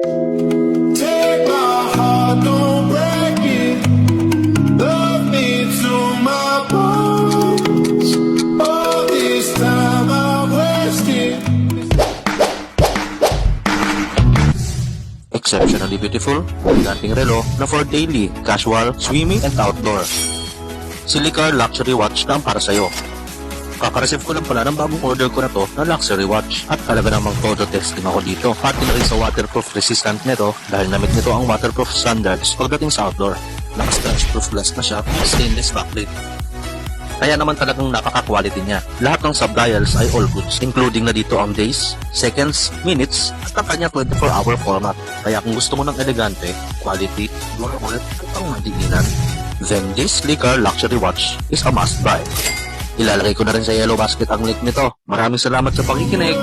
Take my heart, don't break it. Love me to my bones. All this time I wasted. Exceptionally beautiful, dating relo na for daily, casual, swimming, and outdoor. Silicar Luxury Watch na ang para sa'yo. Kakareceive ko lang pala ng bagong order ko na to na luxury watch at talaga namang photo testing ako dito. Pati na rin sa waterproof resistant nito dahil namit nito ang waterproof standards pagdating sa outdoor. Naka-scratch proof glass na siya, stainless backplate. Kaya naman talagang napaka-quality niya. Lahat ng sub-dials ay all goods, including na dito ang days, seconds, minutes, at ang kanya 24-hour format. Kaya kung gusto mo ng elegante, quality, durable, at ang madiginan, then this Silicar Luxury Watch is a must-buy. Ilalagay ko na rin sa yellow basket ang link nito. Maraming salamat sa pakikinig.